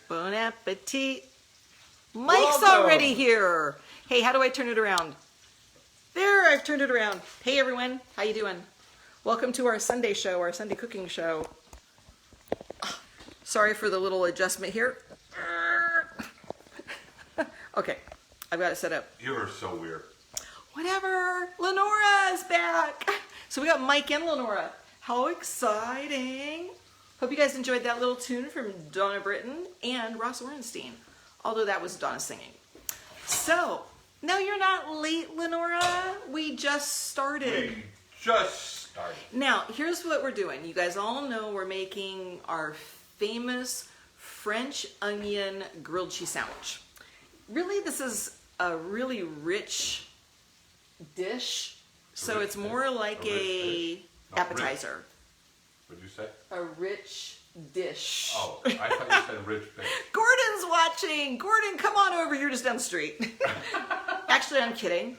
Bon appetit. Mike's already here. Hey, how do I turn it around? There, I've turned it around. Hey everyone, how you doing? Welcome to our Sunday show, our Sunday cooking show. Sorry for the little adjustment here. Okay, I've got it set up. You are so weird. Whatever, Lenora's back. So we got Mike and Lenora. How exciting. Hope you guys enjoyed that little tune from Donna Britton and Ross Orenstein. Although that was Donna singing. So, no, you're not late, Lenora. We just started. Now, here's what we're doing. You guys all know we're making our famous French onion grilled cheese sandwich. Really, this is a really rich dish. So it's more like a appetizer. What'd you say? A rich dish. Oh, I thought you said rich fish. Gordon's watching. Gordon, come on over. You're just down the street. Actually, I'm kidding.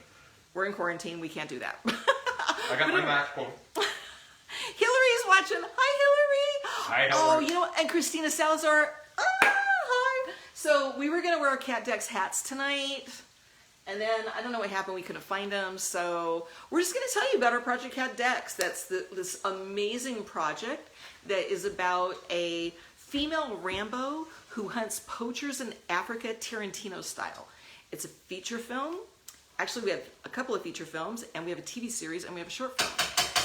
We're in quarantine. We can't do that. I got my mask on. Hillary's watching. Hi, Hillary. Hi, Hillary. Oh, you know what? And Christina Salazar. Hi. So we were going to wear our Cat Dex hats tonight. And then, I don't know what happened, we couldn't find them, so we're just going to tell you about our Project Cat Dex. That's this amazing project that is about a female Rambo who hunts poachers in Africa, Tarantino style. It's a feature film. Actually, we have a couple of feature films, and we have a TV series, and we have a short film.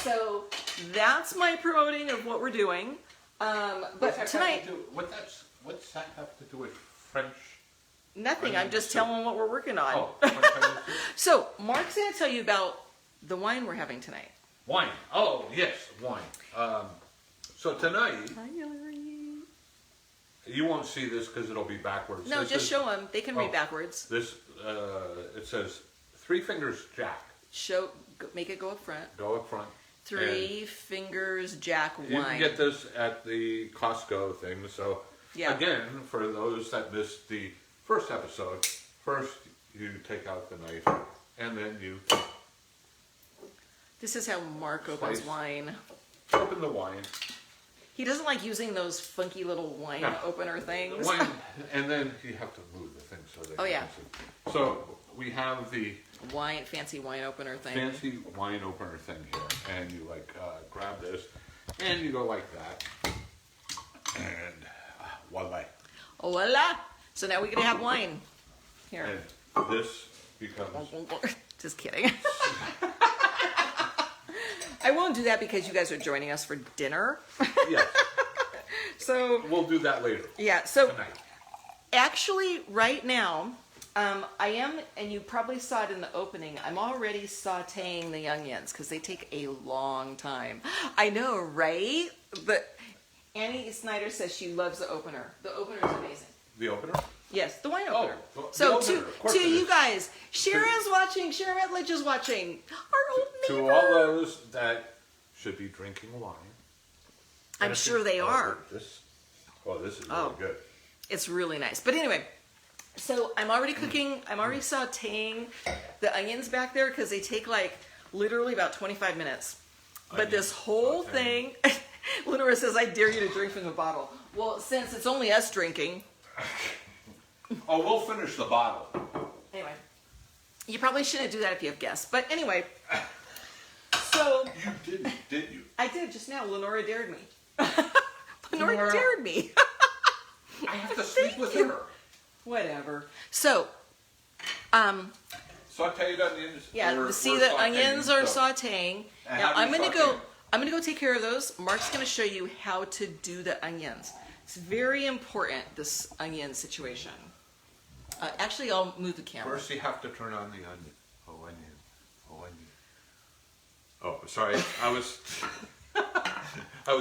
So that's my promoting of what we're doing. But tonight... What's that have to do with French? Nothing, I'm just telling what we're working on. Oh, so, Mark's going to tell you about the wine we're having tonight. wine. Oh, yes, wine. So tonight, Hi, Hillary. you won't see this because it'll be backwards. No, this just show them. They can read backwards. This, it says, Three Fingers Jack. Make it go up front. Go up front. Three Fingers Jack wine. You can get this at the Costco thing. So, yeah. Again, for those that missed the first episode, first you take out the knife, and then you... This is how Mark opens wine. Open the wine. He doesn't like using those funky little wine opener things. Wine, and then you have to move the thing so they can see. So we have the fancy wine opener thing. Fancy wine opener thing here, and you grab this, and you go like that, and voila. Voila! So now we're going to have wine. Here. And this becomes... Just kidding. I won't do that because you guys are joining us for dinner. Yes. So... We'll do that later. Yeah, so... Tonight. Actually, right now, I am, and you probably saw it in the opening, I'm already sauteing the onions because they take a long time. I know, right? But Annie Snyder says she loves the opener. The opener is amazing. The opener? Yes, the wine opener. Oh, so opener, to you guys, Sharon's watching, Sharon Rutledge is watching. Our old neighbor. To all those that should be drinking wine. I'm sure they are. This is really good. It's really nice. But anyway, so I'm already cooking, I'm already sauteing the onions back there because they take like literally about 25 minutes. But this whole thing, Lenora says, I dare you to drink from the bottle. Well, since it's only us drinking. Oh, we'll finish the bottle. Anyway, you probably shouldn't do that if you have guests. But anyway, so... You didn't, did you? I did just now. Lenora dared me. Lenora dared me. I have to sleep with her. Whatever. So, sauteed onions. Yeah, see the onions are sauteing. Now I'm gonna go take care of those. Mark's gonna show you how to do the onions. It's very important, this onion situation. Actually, I'll move the camera. First, you have to turn on the onion. Oh, onion. Oh, onion. Oh, sorry. I was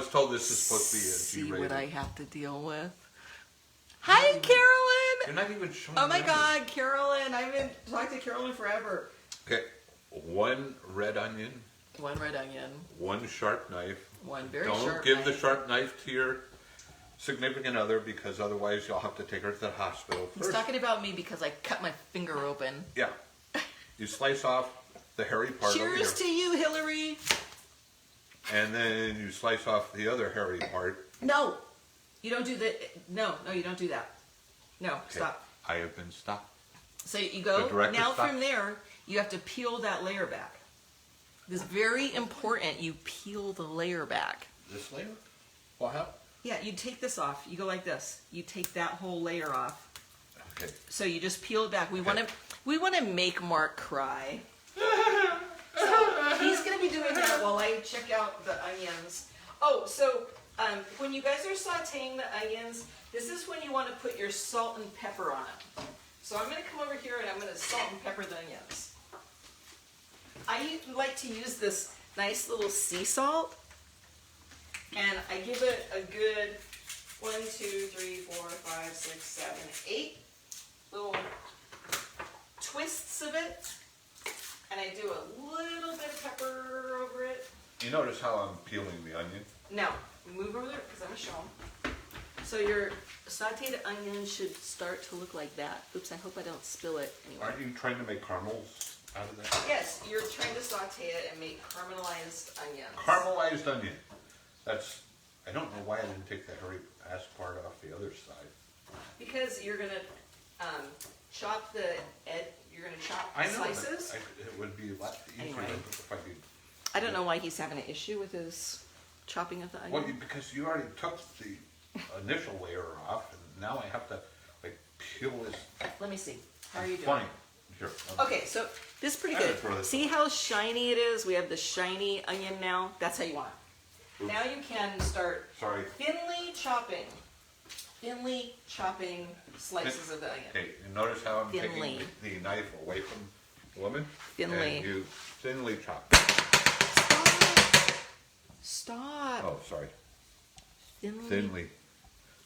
told this is supposed to be a G-rated. See what I have to deal with. Hi, Carolyn. You're not even showing. Oh my God, Carolyn! I've been talking to Carolyn forever. Okay, one red onion. One red onion. One sharp knife. One very sharp knife. Don't give the sharp knife to your significant other because otherwise you'll have to take her to the hospital. He's talking about me because I cut my finger open. Yeah. You slice off the hairy part over here. Cheers to you, Hillary. And then you slice off the other hairy part. No. You don't do that. No, you don't do that. No, Okay. stop. I have been stopped. So you The go, director now stopped. from there, you have to peel that layer back. It's very important you peel the layer back. This layer? What happened? Yeah, you take this off. You go like this. You take that whole layer off. Okay. So you just peel it back. We Okay. want to make Mark cry. So he's going to be doing that while I check out the onions. Oh, so when you guys are sauteing the onions, this is when you want to put your salt and pepper on it. So I'm going to come over here and I'm going to salt and pepper the onions. I like to use this nice little sea salt, and I give it a good 1, 2, 3, 4, 5, 6, 7, 8 little twists of it, and I do a little bit of pepper over it. You notice how I'm peeling the onion? Now, move over there because I'm going to show them. So your sauteed onion should start to look like that. Oops, I hope I don't spill it anyway. Aren't you trying to make caramels out of that? Yes, you're trying to saute it and make caramelized onions. Caramelized onion. That's, I don't know why I didn't take the hairy ass part off the other side. Because you're going to chop you're going to chop I know, slices. but it would be a lot easier Anyway. if I did. I don't know why he's having an issue with his chopping of the onion. Well, because you already took the initial layer off, and now I have to like peel this. Let me see. How are you doing? Fine. Here. Okay, so this is pretty I'm good. gonna throw this See how shiny it is? We have the shiny onion now. That's how you want it. Now you can start Sorry. thinly chopping slices of the onion. Okay, you notice how I'm Thinly. taking the knife away from the lemon? Thinly. And you thinly chop. Stop. Oh, sorry. Thinly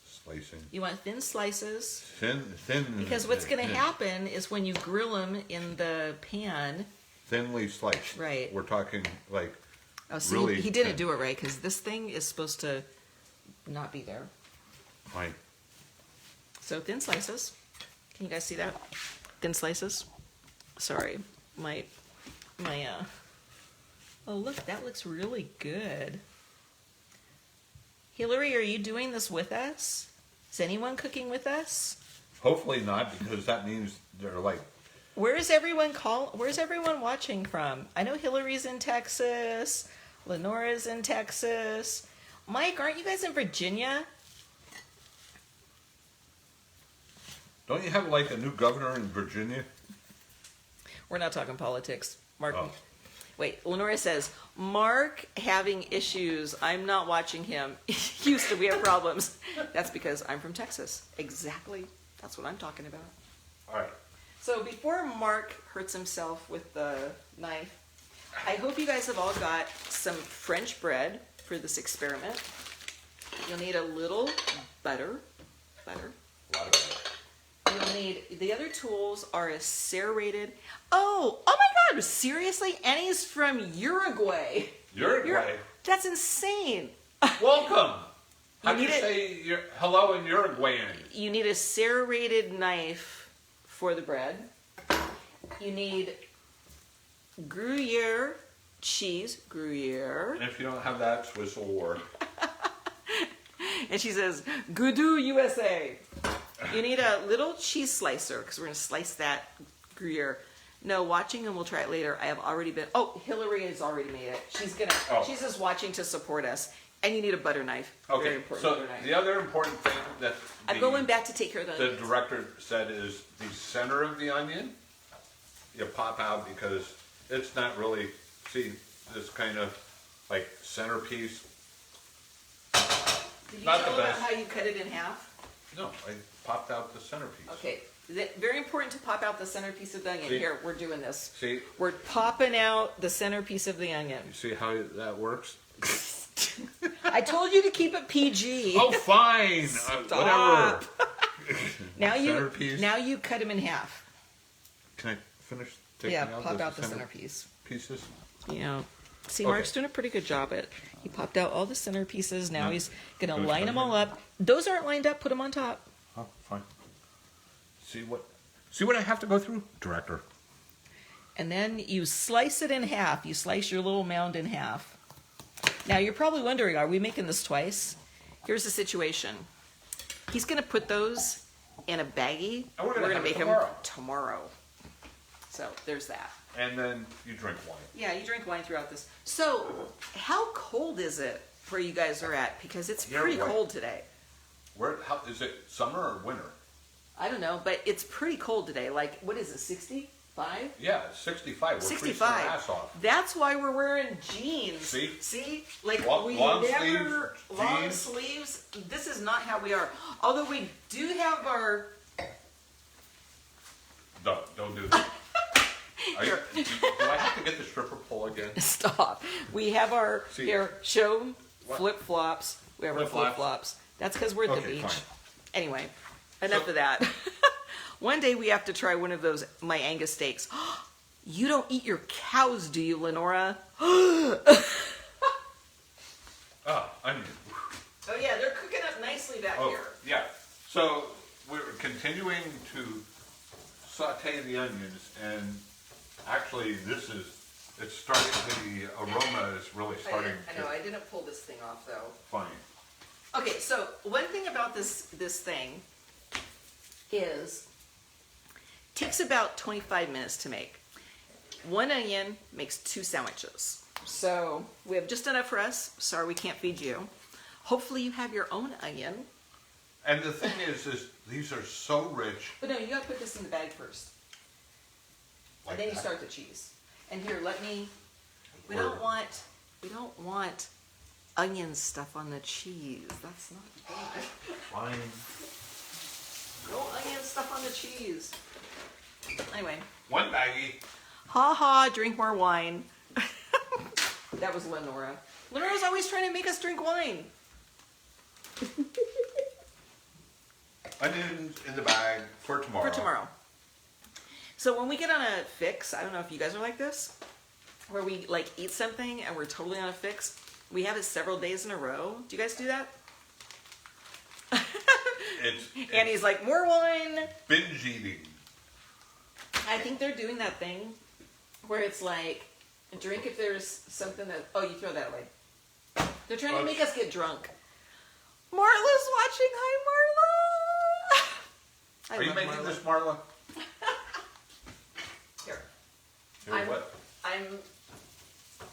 slicing. You want thin slices. Thin. Because what's going to thin. happen is when you grill them in the pan. Thinly sliced. Right. We're talking like. Oh, see, Really he didn't thin. do it right because this thing is supposed to not be there. Fine. So thin slices. Can you guys see that? Thin slices. Sorry, my. Oh look, that looks really good. Hillary, are you doing this with us? Is anyone cooking with us? Hopefully not, because that means they're like. Where's everyone watching from? I know Hillary's in Texas. Lenora's in Texas. Mike, aren't you guys in Virginia? Don't you have like a new governor in Virginia? We're not talking politics. Mark. Oh. Wait, Lenora says, Mark having issues. I'm not watching him. Houston, we have problems. That's because I'm from Texas. Exactly. That's what I'm talking about. All right. So before Mark hurts himself with the knife, I hope you guys have all got some French bread for this experiment. You'll need a little butter. A lot of it. You'll need, the other tools are a serrated, oh my God, seriously? Annie's from Uruguay. Uruguay. That's insane. Welcome. How do need you it- say hello in Uruguayan? You need a serrated knife for the bread. You need Gruyere cheese, Gruyere. And if you don't have that, Swiss will work. And she says, Goudou USA. You need a little cheese slicer because we're going to slice that Gruyere. No, watching and we'll try it later. I have already been, Hillary has already made it. She's just watching to support us. And you need a butter knife. Very Okay, important so butter knife. the other important thing that I'm going back to take care of the the onions. director said is the center of the onion, you pop out because it's not really, see, this kind of like centerpiece. Did you not tell the about best. how you cut it in half? No, I popped out the centerpiece. Okay. Very important to pop out the centerpiece of the onion. See? Here, we're doing this. See, We're popping out the centerpiece of the onion. you see how that works? I told you to keep it PG. Oh, fine. Whatever. Now Centerpiece. you cut them in half. Can I finish taking Yeah, out pop the out the center centerpiece. pieces? Yeah. See, Okay. Mark's doing a pretty good job at. He popped out all the centerpieces. Now Yeah. he's gonna Gonna line cut them them all in. up. Those aren't lined up. Put them on top. Oh, fine. See what I have to go through, director. And then you slice it in half. You slice your little mound in half. Now you're probably wondering, are we making this twice? Here's the situation. He's gonna put those in a baggie. And we're gonna have it make tomorrow. them tomorrow. So there's that. And then you drink wine. Yeah, you drink wine throughout this. So how cold is it where you guys are at? Because it's Here, pretty what? cold today. How is it? Summer or winter? I don't know, but it's pretty cold today. Like, what is it, 65? Yeah, it's 65. We're freezing our 65. ass off. That's why we're wearing jeans. See? See? Like, Long- we long never... sleeves, long jeans. sleeves. This is not how we are. Although we do have our... Don't do that. Do I have to get the stripper pole again? Stop. We have our... See. Here, show What? flip-flops. We have our Flip-flops? flip-flops. That's because we're at the Okay, beach. fine. Anyway, enough So- of that. One day we have to try one of those my Angus steaks. You don't eat your cows, do you, Lenora? Onion. Oh yeah, they're cooking up nicely back Oh, here. yeah. So we're continuing to saute the onions, and actually it's starting, the aroma is really starting I know, I didn't pull this thing off though. funny. Okay, so one thing about this thing is takes about 25 minutes to make. One onion makes 2 sandwiches. So we have just enough for us. Sorry we can't feed you. Hopefully you have your own onion. And the thing is these are so rich. But no, you gotta put this in the bag first. Like And then you that. start the cheese. And here, let me, we Where? don't want onion stuff on the cheese. That's not good. Fine. No onion stuff on the cheese. Anyway, One baggie. ha ha, drink more wine. That was Lenora. Lenora's always trying to make us drink wine. Onions in the bag for tomorrow. For tomorrow. So when we get on a fix, I don't know if you guys are like this, where we like eat something and we're totally on a fix. We have it several days in a row. Do you guys do that? It's Annie's like, more wine. binge eating. I think they're doing that thing where it's like, drink if there's something that, oh, you throw that away. They're trying to make us get drunk. Marla's watching. Hi, Marla. I Are you love making Marla. this, Marla? Here. Here, I'm- what?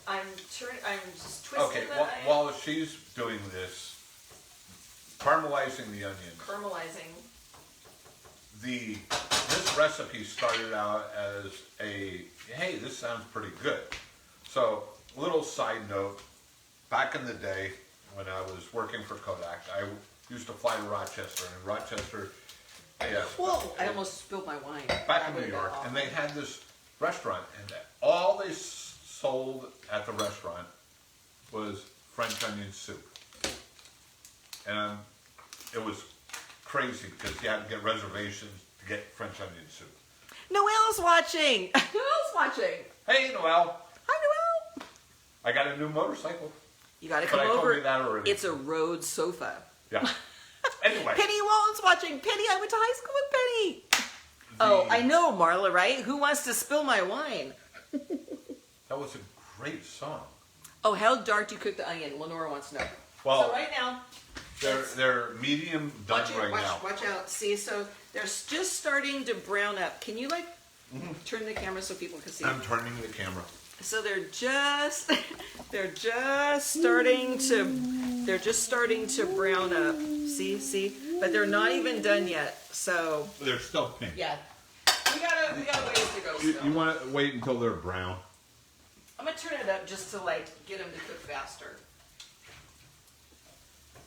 I'm just twisting Okay, the onion, while she's doing this, caramelizing the onions. caramelizing. This recipe started out as hey, this sounds pretty good. So, little side note, back in the day when I was working for Kodak, I used to fly to Rochester, and Rochester, Whoa, I almost spilled my wine. back That in would've New been York, awful. and they had this restaurant, and all they sold at the restaurant was French onion soup. And it was crazy because you had to get reservations to get French onion soup. Noelle's watching. Noelle's watching. Hey, Noelle, Hi, Noelle. I got a new motorcycle. You got to But come I told over. you that already. It's a Rhodes sofa. Yeah. Anyway. Penny Wallen's watching. Penny, I went to high school with Penny. Oh, I know, Marla, right? Who wants to spill my wine? That was a great song. Oh, how dark do you cook the onion? Lenora wants to know. Well, So right now, they're medium done right now. watch out. See, so they're just starting to brown up. Can you like turn the camera so people can see? I'm turning the camera. So they're just starting to brown up. See, but they're not even done yet. So They're still pink. yeah, we got a ways to go. Still. You want to wait until they're brown? I'm gonna turn it up just to like get them to cook faster.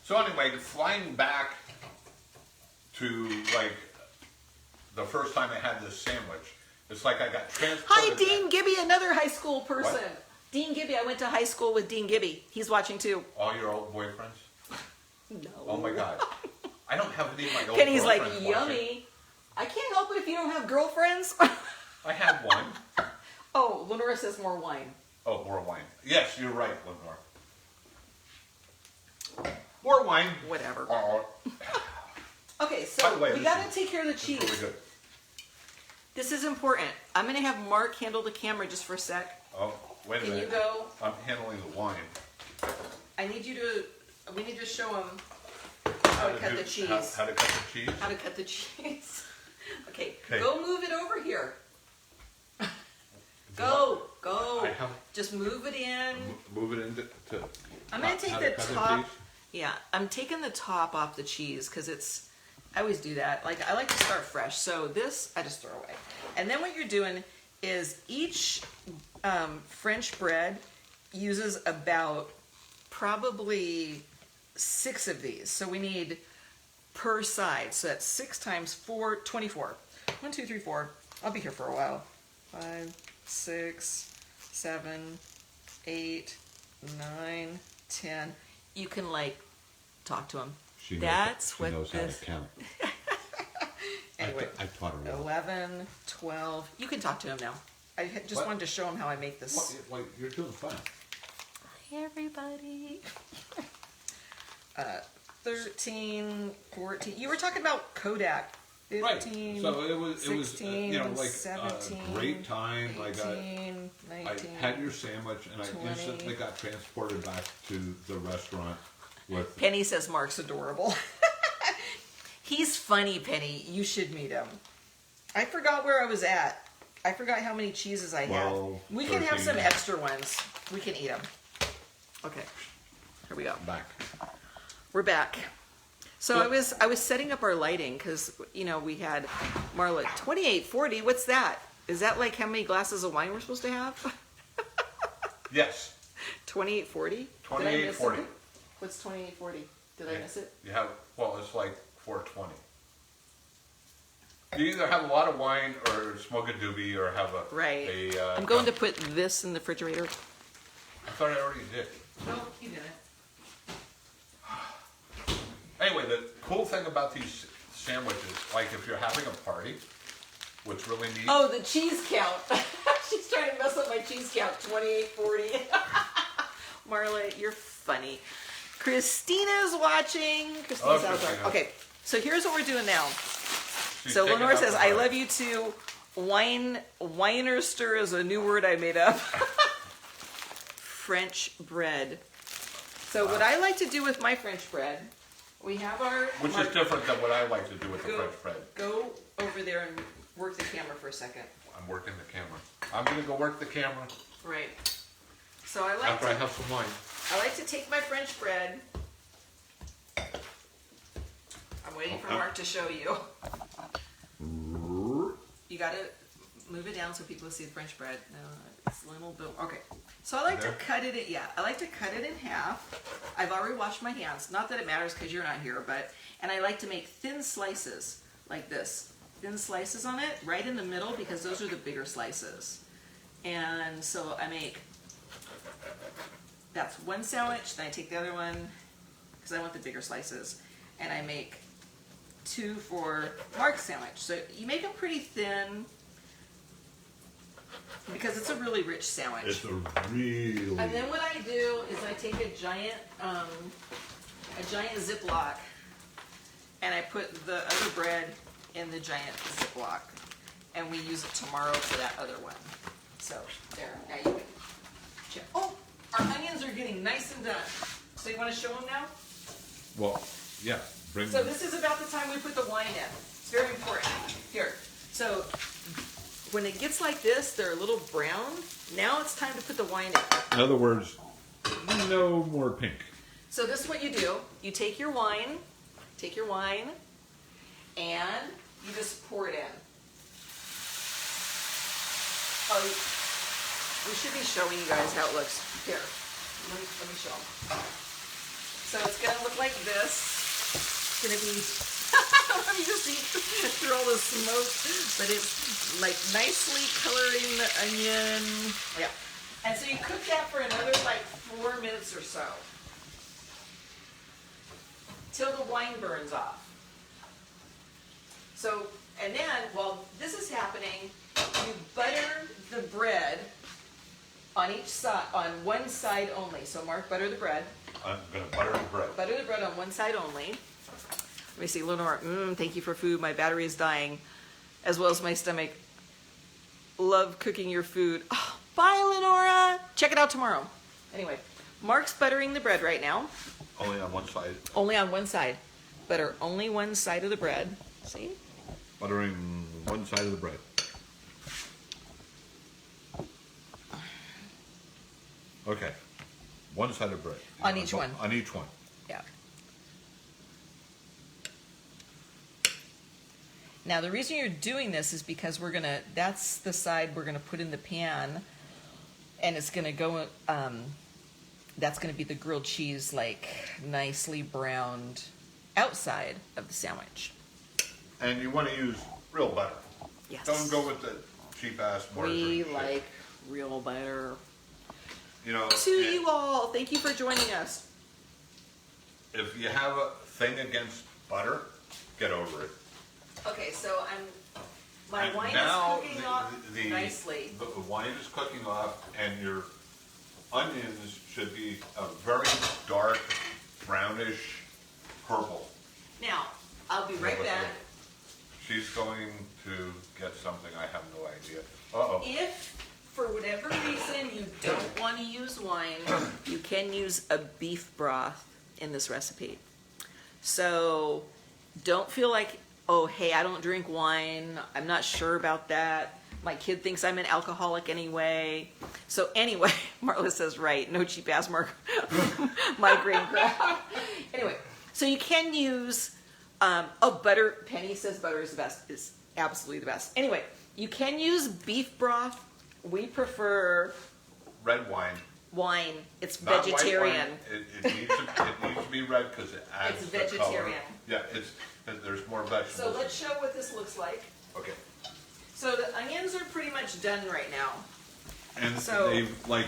So anyway, flying back to like the first time I had this sandwich, it's like I got transported. Hi, Dean Gibby, another high school person. What? Dean Gibby, I went to high school with Dean Gibby. He's watching too. All your old boyfriends? No. Oh my God. I don't have any of my old Penny's like, girlfriends yummy. watching. I can't help it if you don't have girlfriends. I had one. Oh, Lenora says more wine. Oh, more wine. Yes, you're right, Lenore. More wine. Whatever. Oh, Okay, By so the way, we this gotta is- take care of the it's cheese. really good. This is important. I'm gonna have Mark handle the camera just for a sec. Oh, wait a Can you minute. go? I'm handling the wine. We need to show him How to cut the cheese. How to cut the cheese? How to cut the cheese. Okay, Okay. go move it over here. Go. I have- Just move it in. Move it into. I'm gonna take how the to cut top. cheese? Yeah, I'm taking the top off the cheese because it's. I always do that. Like I like to start fresh. So this I just throw away. And then what you're doing is each French bread uses about probably 6 of these. So we need per side. So that's 6 times 4, 24. 1, 2, 3, 4. I'll be here for a while. 5, 6, 7, 8, 9, 10. You can like talk to them. That's she what knows how this. to count. Anyway, I taught her well. 11, 12. You can talk to him now. I just What? wanted to show him how I make this. What, you're doing fine. Hi, everybody. 13, 14. You were talking about Kodak. 15, Right. So it was 16, you know, like 17, a great time. 18, 19, I had your sandwich and 20. I instantly got transported back to the restaurant with. Penny says Mark's adorable. He's funny, Penny. You should meet him. I forgot where I was at. I forgot how many cheeses I had. 12, We can have 13. some extra ones. We can eat them. Okay. Here we go. Back. We're back. So Good. I was setting up our lighting because you know we had Marla 2840. What's that? Is that like how many glasses of wine we're supposed to have? Yes. 2840. 2840. What's 2840? Did I miss it? You have it's like 420. You either have a lot of wine or smoke a doobie or have a Right. A, I'm going to put this in the refrigerator. I thought I already did. No, you didn't. Anyway, the cool thing about these sandwiches, like if you're having a party, what's really neat. Oh, the cheese count. She's trying to mess up my cheese count. 2840. Marla, you're funny. Christina's watching. Christina's out there. Christina. Okay, so here's what we're doing now. She's So taking Lenore out says, the "I bread. love you too." Winerster is a new word I made up. French bread. So what I like to do with my French bread, we have our. Which is different than what I like to do with the Go, French bread. go over there and work the camera for a second. I'm working the camera. I'm gonna go work the camera Right. So I like after to, I have some wine. I like to take my French bread. I'm waiting for Mark to show you. You gotta move it down so people see the French bread. No, it's a little bit. Okay. So I like to There? cut it. I like to cut it in half. I've already washed my hands. Not that it matters because you're not here, and I like to make thin slices like this. Thin slices on it, right in the middle, because those are the bigger slices. And so I make. That's one sandwich. Then I take the other one because I want the bigger slices, and I make 2 for Mark's sandwich. So you make them pretty thin because it's a really rich sandwich. It's a really. And then what I do is I take a giant Ziploc, and I put the other bread in the giant Ziploc, and we use it tomorrow for that other one. So there, now you can check. Oh, our onions are getting nice and done. So you want to show them now? Well, yeah. Bring So this is about the time we put the wine in. It's very important. Here. So when it gets like this, they're a little brown. Now it's time to put the wine in. In other words, no more pink. So this is what you do. You take your wine, and you just pour it in. Oh, we should be showing you guys how it looks. Here, let me show them. So it's gonna look like this. It's gonna be, let me just see through all the smoke, but it's like nicely coloring the onion. Yeah. And so you cook that for another like 4 minutes or so. Till the wine burns off. So, and then while this is happening, you butter the bread on each side, on one side only. So Mark, butter the bread. I'm gonna butter the bread. Butter the bread on one side only. Let me see, Lenore, thank you for food. My battery is dying, as well as my stomach. Love cooking your food. Oh, bye, Lenora. Check it out tomorrow. Anyway, Mark's buttering the bread right now. Only on one side. Only on one side. Butter only one side of the bread. See? Buttering one side of the bread. Okay. One side of bread. On each one. On each one. Yeah. Now the reason you're doing this is because that's the side we're gonna put in the pan, and it's gonna go, that's gonna be the grilled cheese, like nicely browned outside of the sandwich. And you want to use real butter. Yes. Don't go with the cheap ass margarine. We shit. like real butter. You know, To you all, thank you for joining us. if you have a thing against butter, get over it. Okay, so my And wine now is cooking off nicely. The wine is cooking off, and your onions should be a very dark, brownish purple. Now, I'll be right back. She's going to get something. I have no idea. Uh-oh. If, for whatever reason, you don't want to use wine, you can use a beef broth in this recipe. So don't feel like, oh, hey, I don't drink wine. I'm not sure about that. My kid thinks I'm an alcoholic anyway. So anyway, Marla says, right, no cheap ass migraine crap. Anyway, so you can use, butter. Penny says butter is the best, is absolutely the best. Anyway, you can use beef broth. We prefer Red wine. wine. It's Not vegetarian. White wine. It needs to be red because it adds It's the color. vegetarian. Yeah, there's more vegetables. So let's show what this looks like. Okay. So the onions are pretty much done right now. And So- they've like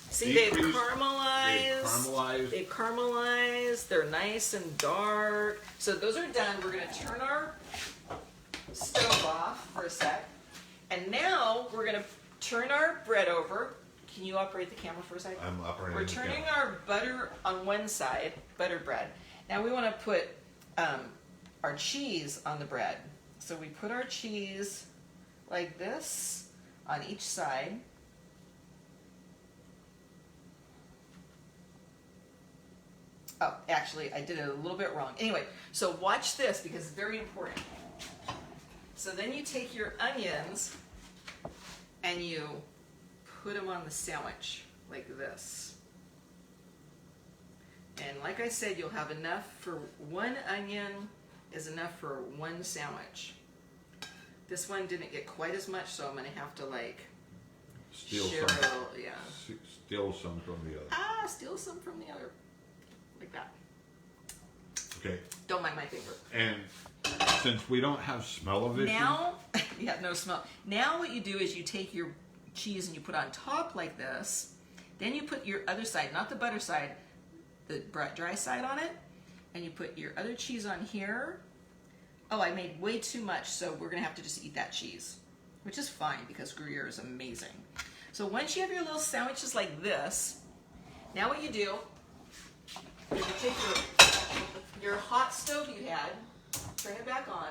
See, they've decreased- caramelized. They've caramelized. They're nice and dark. So those are done. We're going to turn our stove off for a sec. And now we're going to turn our bread over. Can you operate the camera for a second? I'm operating. We're the turning camera. our butter on one side, butter bread. Now we want to put our cheese on the bread. So we put our cheese like this on each side. Oh, actually, I did it a little bit wrong. Anyway, so watch this because it's very important. So then you take your onions and you put them on the sandwich like this. And like I said, you'll have enough for one onion is enough for one sandwich. This one didn't get quite as much, so I'm going to have to like Steal share some. a little, yeah. Steal some from the other. Steal some from the other. Like that. Okay. Don't mind my finger. And since we don't have smell of issues, Now, yeah, no smell. Now what you do is you take your cheese and you put on top like this. Then you put your other side, not the butter side, the dry side on it. And you put your other cheese on here. Oh, I made way too much, so we're going to have to just eat that cheese. Which is fine because Gruyere is amazing. So once you have your little sandwiches like this, now what you do is you take your hot stove you had, turn it back on,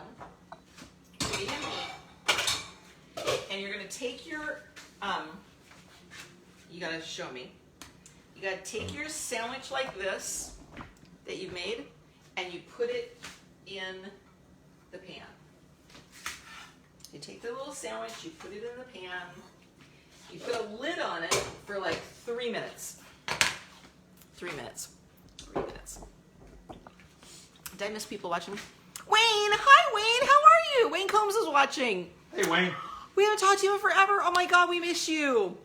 put it in heat, and you're going to take your, you got to show me, you got to take your sandwich like this that you made, and you put it in the pan. You take the little sandwich, you put it in the pan, you put a lid on it for like 3 minutes. 3 minutes. 3 minutes. Did I miss people watching? Wayne! Hi, Wayne! How are you? Wayne Combs is watching. Hey, Wayne. We haven't talked to you in forever. Oh my God, we miss you.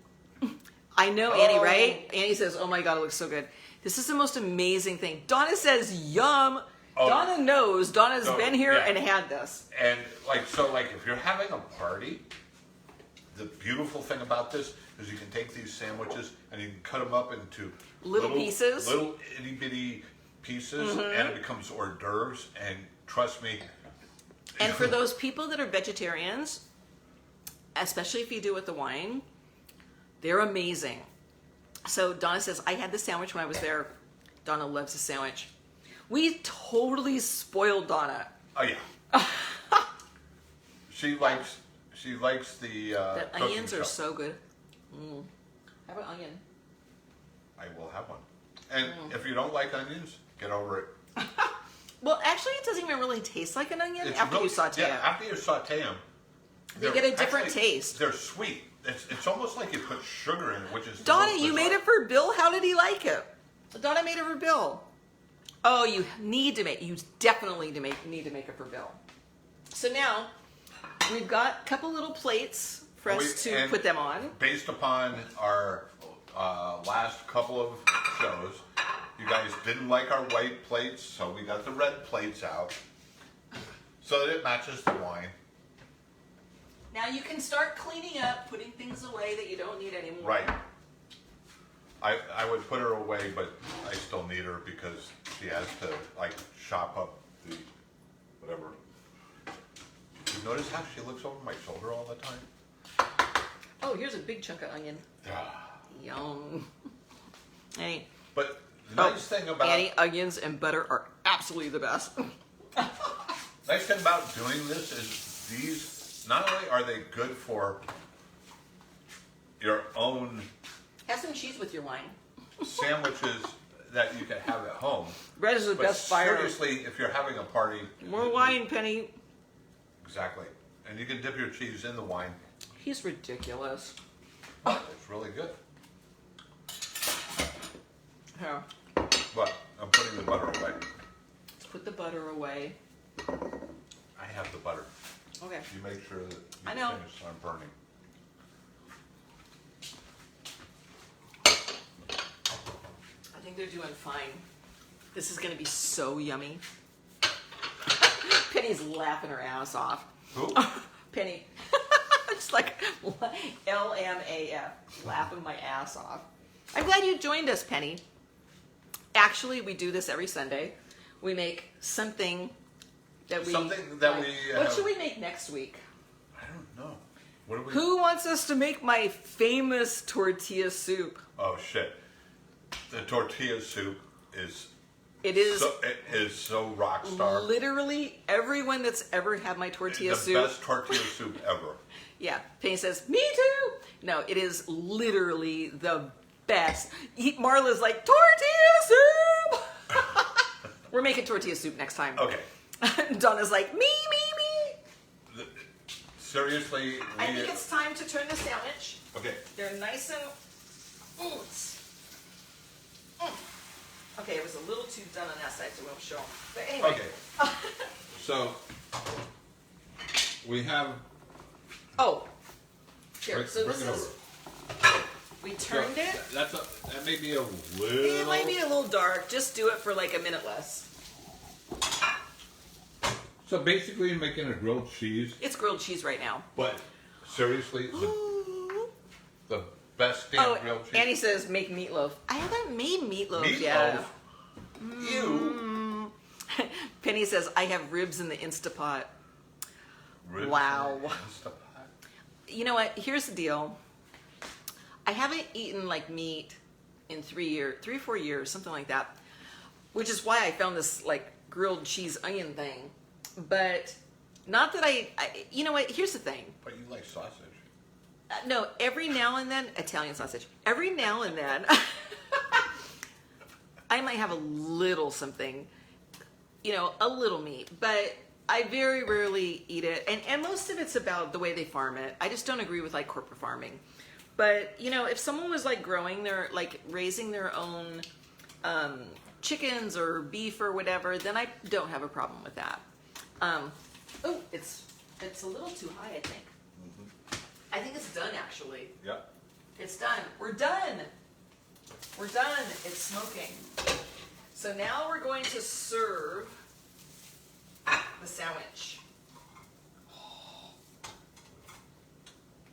I know, Annie, right? Annie says, oh my God, it looks so good. This is the most amazing thing. Donna says, yum. Oh. Donna knows. Donna's No, been here yeah. and had this. And if you're having a party, the beautiful thing about this is you can take these sandwiches and you can cut them up into Little pieces. little itty bitty pieces, and it becomes hors d'oeuvres. And trust me. And for those people that are vegetarians, especially if you do it with the wine, they're amazing. So Donna says, I had the sandwich when I was there. Donna loves the sandwich. We totally spoiled Donna. Oh yeah. She likes the The cooking onions are show. so good. Have an onion. I will have one. And if you don't like onions, get over it. Well, actually, it doesn't even really taste like an onion It's after really- you saute yeah, it. after you saute them, They get a different taste. They're sweet. It's almost like you put sugar in it, which is a Donna, little you made bizarre. it for Bill. How did he like it? Donna made it for Bill. Oh, you definitely need to make it for Bill. So now we've got a couple little plates for us to And put them on. Based upon our last couple of shows, you guys didn't like our white plates, so we got the red plates out so that it matches the wine. Now you can start cleaning up, putting things away that you don't need anymore. Right. I would put her away, but I still need her because she has to like chop up the whatever. You notice how she looks over my shoulder all the time? Oh, here's a big chunk of onion. Ah. Yum. Hey. But the nice thing about Annie, onions and butter are absolutely the best. nice thing about doing this is these not only are they good for your own Have some cheese with your wine. sandwiches that you can have at home. Bread is the But best fire. seriously, if you're having a party, More wine, Penny. exactly, and you can dip your cheese in the wine. He's ridiculous. It's really good. Here, But I'm putting the butter away. let's put the butter away. I have the butter. Okay. You make sure that you I know. finish on burning. I think they're doing fine. This is going to be so yummy. Penny's laughing her ass off. Who? Penny. It's like LMAF. Laughing my ass off. I'm glad you joined us, Penny. Actually, we do this every Sunday. We make something that we... Something that we What have- should we make next week? I don't know. What do we? Who wants us to make my famous tortilla soup? Oh shit! The tortilla soup is. It is It is so rock star. literally everyone that's ever had my tortilla the soup. best tortilla soup ever. Yeah, Penny says, me too. No, it is literally the best. Marla's like, tortilla soup! We're making tortilla soup next time. Okay. Donna's like, me. Seriously, I think it's time to turn the sandwich. okay. They're nice and... Okay, it was a little too done on that side, so we won't show them. But anyway. Okay. So we have. Oh. Here, Bring- so bring this it is... over. We turned So, it. that may be a little. It might be a little dark. Just do it for like a minute less. So basically, you're making a grilled cheese, It's grilled cheese right now. But seriously, the best damn Oh, grilled cheese. Annie says make meatloaf. I haven't made meatloaf Meatloaf. yet. You. Penny says I have ribs in the Instapot. Ribs Wow. in the Instapot. You know what? Here's the deal. I haven't eaten like meat in 3 or 4 years, something like that. Which is why I found this like grilled cheese onion thing. But not that I you know what? Here's the thing. But you like sausage. No, every now and then, Italian sausage. Every now and then, I might have a little something, you know, a little meat, but I very rarely eat it. And most of it's about the way they farm it. I just don't agree with like corporate farming. But, you know, if someone was like growing their, like raising their own chickens or beef or whatever, then I don't have a problem with that. Oh, it's a little too high, I think. I think it's done, actually. Yep. It's done. We're done. We're done. It's smoking. So now we're going to serve the sandwich.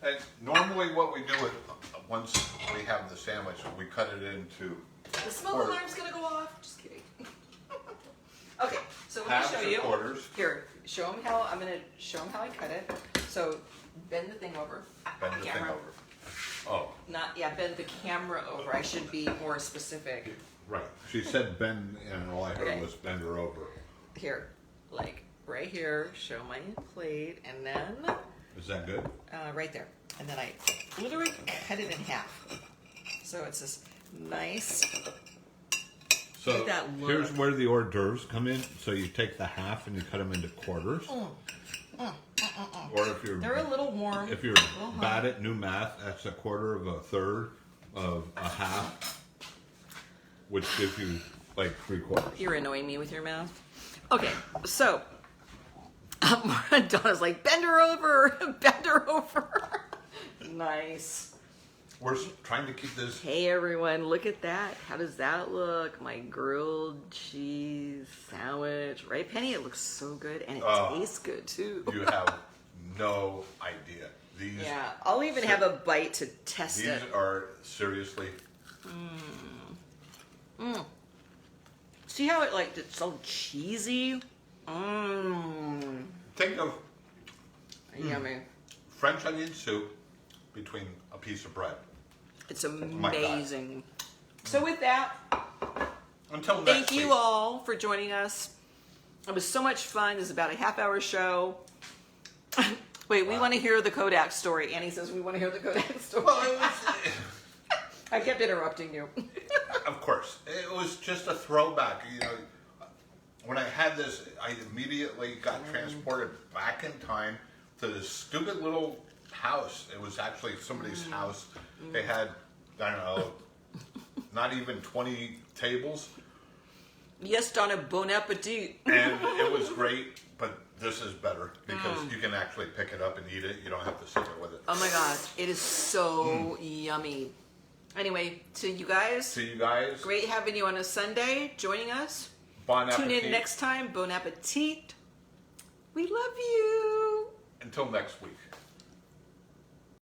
And normally, what we do is once we have the sandwich, we cut it into The smoke quarters. alarm's going to go off. Just kidding. Okay, so let halves me show or you. quarters. Here, show them how, I'm going to show them how I cut it. So bend the thing over. Bend the thing Camera. over. Oh, Bend the camera over. I should be more specific. right. She said bend, and all I heard Okay. was bend her over. Here, like right here, show my plate, and then Is that good? right there. And then I literally cut it in half. So it's this nice So Look at that look. here's where the hors d'oeuvres come in. So you take the half and you cut them into quarters. Or if you're They're a little warm. if you're bad at new math, that's a quarter of a third of a half, which gives you like 3/4. You're annoying me with your mouth. Okay, so Donna's like, bend her over, bend her over. Nice. We're trying to keep this. Hey everyone, look at that. How does that look? My grilled cheese sandwich. Right, Penny? It looks so good and it tastes good too. You have no idea. These. Yeah, I'll even have a bite to test These it. are seriously. See how it like it's so cheesy? Mmm. Think of Yummy. French onion soup between a piece of bread. It's my God. amazing. So with that, Until next thank week. you all for joining us. It was so much fun. This is about a half-hour show. Wait, we want to hear the Kodak story. Annie says we want to hear the Kodak story. Well, it was. I kept interrupting you. Of course, it was just a throwback. You know, when I had this, I immediately got transported back in time to this stupid little house. It was actually somebody's house. They had, I don't know, not even 20 tables, Yes, Donna, bon appetit. and it was great. But this is better because you can actually pick it up and eat it. You don't have to sit there with it. Oh my God, it is so yummy. Anyway, to you guys, See you guys. great having you on a Sunday, joining us. Bon Tune appetit. in next time. Bon appetit. We love you. Until next week.